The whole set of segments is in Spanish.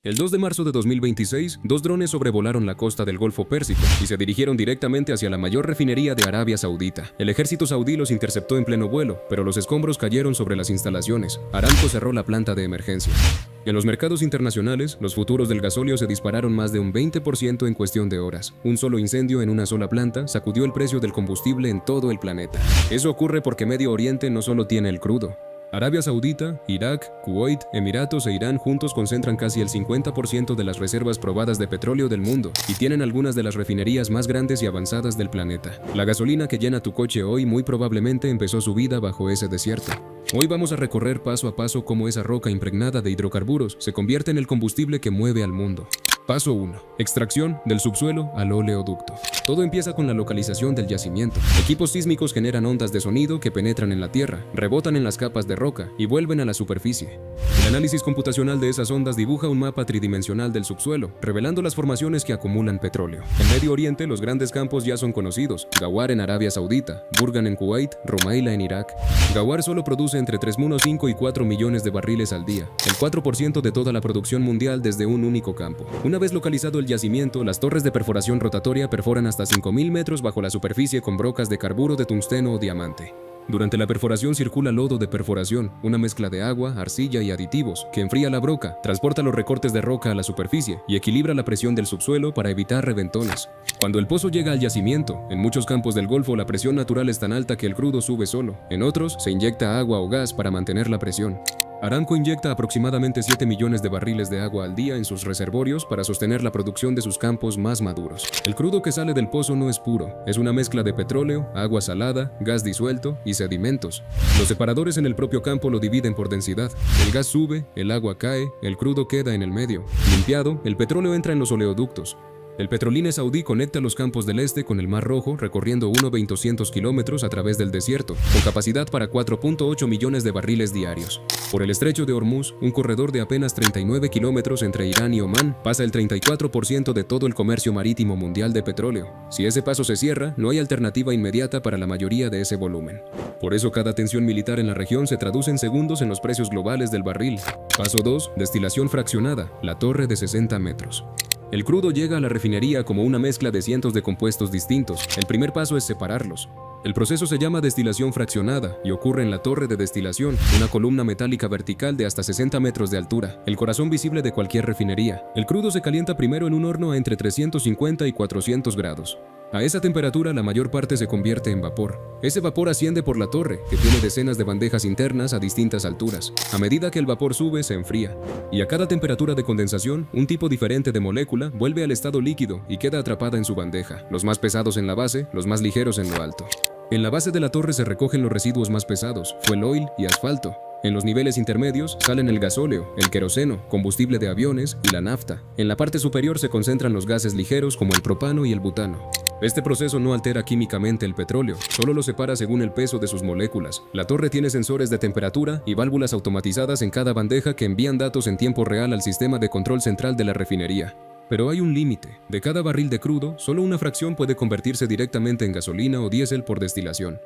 El 2 de marzo de 2026, dos drones sobrevolaron la costa del Golfo Pérsico y se dirigieron directamente hacia la mayor refinería de Arabia Saudita. El ejército saudí los interceptó en pleno vuelo, pero los escombros cayeron sobre las instalaciones. Aramco cerró la planta de emergencia. En los mercados internacionales, los futuros del gasóleo se dispararon más de un 20% en cuestión de horas. Un solo incendio en una sola planta sacudió el precio del combustible en todo el planeta. Eso ocurre porque Medio Oriente no solo tiene el crudo. Arabia Saudita, Irak, Kuwait, Emiratos e Irán juntos concentran casi el 50% de las reservas probadas de petróleo del mundo y tienen algunas de las refinerías más grandes y avanzadas del planeta. La gasolina que llena tu coche hoy muy probablemente empezó su vida bajo ese desierto. Hoy vamos a recorrer paso a paso cómo esa roca impregnada de hidrocarburos se convierte en el combustible que mueve al mundo. Paso 1. Extracción del subsuelo al oleoducto. Todo empieza con la localización del yacimiento. Equipos sísmicos generan ondas de sonido que penetran en la tierra, rebotan en las capas de roca y vuelven a la superficie. El análisis computacional de esas ondas dibuja un mapa tridimensional del subsuelo, revelando las formaciones que acumulan petróleo. En Medio Oriente, los grandes campos ya son conocidos: Ghawar en Arabia Saudita, Burgan en Kuwait, Rumaila en Irak. Ghawar solo produce entre 3,5 y 4 millones de barriles al día, el 4% de toda la producción mundial desde un único campo. Una vez localizado el yacimiento, las torres de perforación rotatoria perforan hasta 5.000 metros bajo la superficie con brocas de carburo de tungsteno o diamante. Durante la perforación circula lodo de perforación, una mezcla de agua, arcilla y aditivos, que enfría la broca, transporta los recortes de roca a la superficie y equilibra la presión del subsuelo para evitar reventones. Cuando el pozo llega al yacimiento, en muchos campos del Golfo la presión natural es tan alta que el crudo sube solo. En otros, se inyecta agua o gas para mantener la presión. Aramco inyecta aproximadamente 7 millones de barriles de agua al día en sus reservorios para sostener la producción de sus campos más maduros. El crudo que sale del pozo no es puro, es una mezcla de petróleo, agua salada, gas disuelto y sedimentos. Los separadores en el propio campo lo dividen por densidad. El gas sube, el agua cae, el crudo queda en el medio. Limpiado, el petróleo entra en los oleoductos. El Petroline saudí conecta los campos del este con el Mar Rojo recorriendo 1,200 kilómetros a través del desierto, con capacidad para 4,8 millones de barriles diarios. Por el estrecho de Hormuz, un corredor de apenas 39 kilómetros entre Irán y Omán, pasa el 34% de todo el comercio marítimo mundial de petróleo. Si ese paso se cierra, no hay alternativa inmediata para la mayoría de ese volumen. Por eso cada tensión militar en la región se traduce en segundos en los precios globales del barril. Paso 2. Destilación fraccionada, la torre de 60 metros. El crudo llega a la refinería como una mezcla de cientos de compuestos distintos. El primer paso es separarlos. El proceso se llama destilación fraccionada y ocurre en la torre de destilación, una columna metálica vertical de hasta 60 metros de altura, el corazón visible de cualquier refinería. El crudo se calienta primero en un horno a entre 350 y 400 grados. A esa temperatura la mayor parte se convierte en vapor. Ese vapor asciende por la torre, que tiene decenas de bandejas internas a distintas alturas. A medida que el vapor sube, se enfría. Y a cada temperatura de condensación, un tipo diferente de molécula vuelve al estado líquido y queda atrapada en su bandeja, los más pesados en la base, los más ligeros en lo alto. En la base de la torre se recogen los residuos más pesados, fuel oil y asfalto. En los niveles intermedios salen el gasóleo, el queroseno, combustible de aviones y la nafta. En la parte superior se concentran los gases ligeros como el propano y el butano. Este proceso no altera químicamente el petróleo, solo lo separa según el peso de sus moléculas. La torre tiene sensores de temperatura y válvulas automatizadas en cada bandeja que envían datos en tiempo real al sistema de control central de la refinería. Pero hay un límite. De cada barril de crudo, solo una fracción puede convertirse directamente en gasolina o diésel por destilación.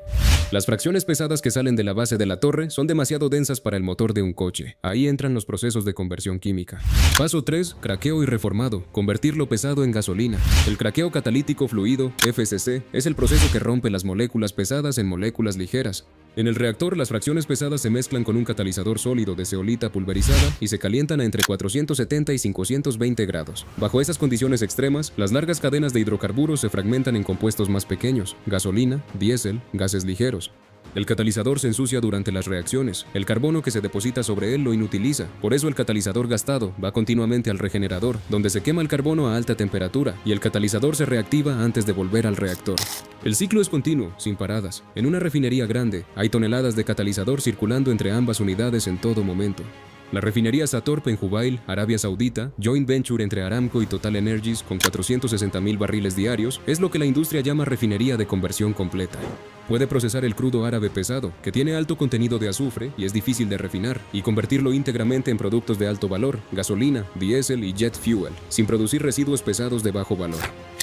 Las fracciones pesadas que salen de la base de la torre son demasiado densas para el motor de un coche. Ahí entran los procesos de conversión química. Paso 3. Craqueo y reformado. Convertir lo pesado en gasolina. El craqueo catalítico fluido, FCC, es el proceso que rompe las moléculas pesadas en moléculas ligeras. En el reactor, las fracciones pesadas se mezclan con un catalizador sólido de zeolita pulverizada y se calientan a entre 470 y 520 grados. Bajo esas condiciones extremas, las largas cadenas de hidrocarburos se fragmentan en compuestos más pequeños: gasolina, diésel, gases ligeros. El catalizador se ensucia durante las reacciones. El carbono que se deposita sobre él lo inutiliza. Por eso el catalizador gastado va continuamente al regenerador, donde se quema el carbono a alta temperatura y el catalizador se reactiva antes de volver al reactor. El ciclo es continuo, sin paradas. En una refinería grande, hay toneladas de catalizador circulando entre ambas unidades en todo momento. La refinería Satorp en Jubail, Arabia Saudita, joint venture entre Aramco y Total Energies con 460.000 barriles diarios, es lo que la industria llama refinería de conversión completa. Puede procesar el crudo árabe pesado, que tiene alto contenido de azufre y es difícil de refinar, y convertirlo íntegramente en productos de alto valor, gasolina, diésel y jet fuel, sin producir residuos pesados de bajo valor.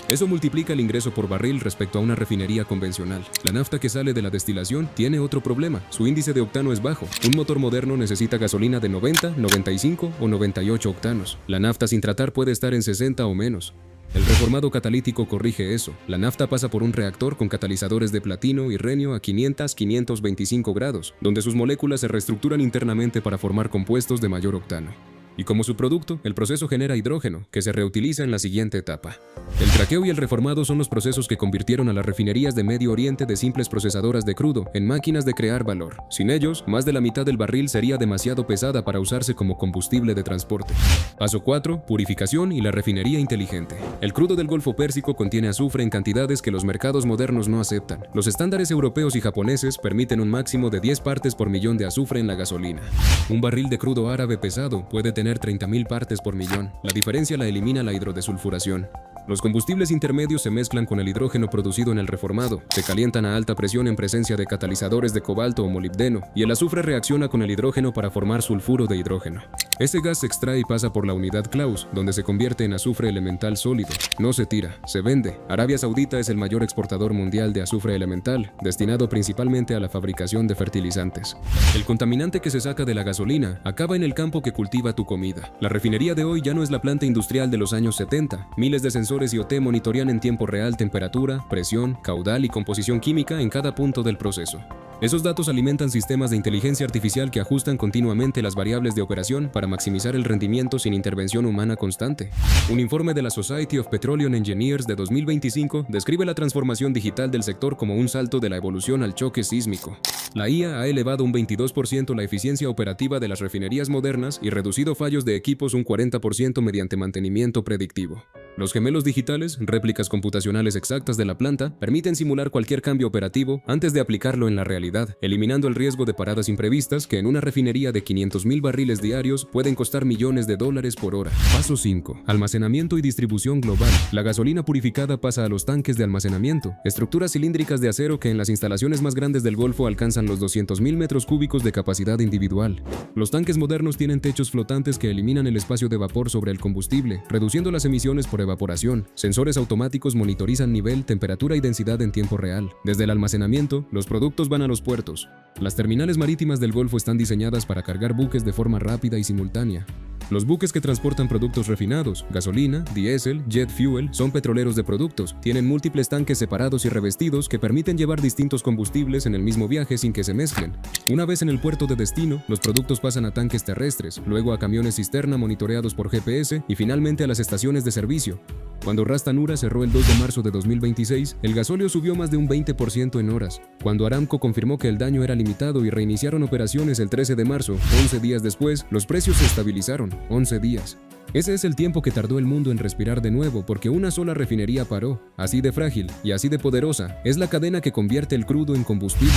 Eso multiplica el ingreso por barril respecto a una refinería convencional. La nafta que sale de la destilación tiene otro problema. Su índice de octano es bajo. Un motor moderno necesita gasolina de 90, 95 o 98 octanos. La nafta sin tratar puede estar en 60 o menos. El reformado catalítico corrige eso. La nafta pasa por un reactor con catalizadores de platino y renio a 500-525 grados, donde sus moléculas se reestructuran internamente para formar compuestos de mayor octano. Y como subproducto, el proceso genera hidrógeno, que se reutiliza en la siguiente etapa. El craqueo y el reformado son los procesos que convirtieron a las refinerías de Medio Oriente de simples procesadoras de crudo en máquinas de crear valor. Sin ellos, más de la mitad del barril sería demasiado pesada para usarse como combustible de transporte. Paso 4. Purificación y la refinería inteligente. El crudo del Golfo Pérsico contiene azufre en cantidades que los mercados modernos no aceptan. Los estándares europeos y japoneses permiten un máximo de 10 partes por millón de azufre en la gasolina. Un barril de crudo árabe pesado puede tener 30.000 partes por millón. La diferencia la elimina la hidrodesulfuración. Los combustibles intermedios se mezclan con el hidrógeno producido en el reformado, se calientan a alta presión en presencia de catalizadores de cobalto o molibdeno, y el azufre reacciona con el hidrógeno para formar sulfuro de hidrógeno. Ese gas se extrae y pasa por la unidad Claus, donde se convierte en azufre elemental sólido. No se tira, se vende. Arabia Saudita es el mayor exportador mundial de azufre elemental, destinado principalmente a la fabricación de fertilizantes. El contaminante que se saca de la gasolina acaba en el campo que cultiva tu comida. La refinería de hoy ya no es la planta industrial de los años 70. Miles de sensores IoT monitorean en tiempo real temperatura, presión, caudal y composición química en cada punto del proceso. Esos datos alimentan sistemas de inteligencia artificial que ajustan continuamente las variables de operación para maximizar el rendimiento sin intervención humana constante. Un informe de la Society of Petroleum Engineers de 2025 describe la transformación digital del sector como un salto de la evolución al choque sísmico. La IA ha elevado un 22% la eficiencia operativa de las refinerías modernas y reducido fallos de equipos un 40% mediante mantenimiento predictivo. Los gemelos digitales, réplicas computacionales exactas de la planta, permiten simular cualquier cambio operativo antes de aplicarlo en la realidad, eliminando el riesgo de paradas imprevistas que en una refinería de 500.000 barriles diarios pueden costar millones de dólares por hora. Paso 5. Almacenamiento y distribución global. La gasolina purificada pasa a los tanques de almacenamiento, estructuras cilíndricas de acero que en las instalaciones más grandes del Golfo alcanzan los 200.000 metros cúbicos de capacidad individual. Los tanques modernos tienen techos flotantes que eliminan el espacio de vapor sobre el combustible, reduciendo las emisiones por evaporación. Sensores automáticos monitorizan nivel, temperatura y densidad en tiempo real. Desde el almacenamiento, los productos van a los puertos. Las terminales marítimas del Golfo están diseñadas para cargar buques de forma rápida y simultánea. Los buques que transportan productos refinados, gasolina, diésel, jet fuel, son petroleros de productos. Tienen múltiples tanques separados y revestidos que permiten llevar distintos combustibles en el mismo viaje sin que se mezclen. Una vez en el puerto de destino, los productos pasan a tanques terrestres, luego a camiones cisterna monitoreados por GPS y finalmente a las estaciones de servicio. Cuando Ras Tanura cerró el 2 de marzo de 2026, el gasóleo subió más de un 20% en horas. Cuando Aramco confirmó que el daño era limitado y reiniciaron operaciones el 13 de marzo, 11 días después, los precios se estabilizaron. 11 días. Ese es el tiempo que tardó el mundo en respirar de nuevo porque una sola refinería paró. Así de frágil y así de poderosa es la cadena que convierte el crudo en combustible.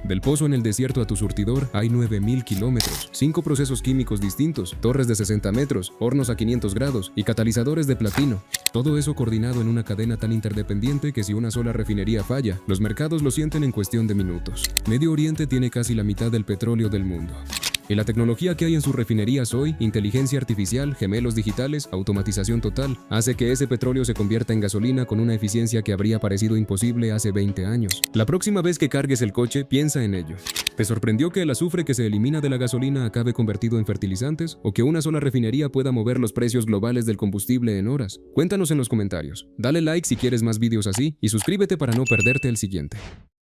Del pozo en el desierto a tu surtidor hay 9.000 kilómetros, 5 procesos químicos distintos, torres de 60 metros, hornos a 500 grados y catalizadores de platino. Todo eso coordinado en una cadena tan interdependiente que si una sola refinería falla, los mercados lo sienten en cuestión de minutos. Medio Oriente tiene casi la mitad del petróleo del mundo. Y la tecnología que hay en sus refinerías hoy, inteligencia artificial, gemelos digitales, automatización total, hace que ese petróleo se convierta en gasolina con una eficiencia que habría parecido imposible hace 20 años. La próxima vez que cargues el coche, piensa en ello. ¿Te sorprendió que el azufre que se elimina de la gasolina acabe convertido en fertilizantes? ¿O que una sola refinería pueda mover los precios globales del combustible en horas? Cuéntanos en los comentarios. Dale like si quieres más vídeos así y suscríbete para no perderte el siguiente.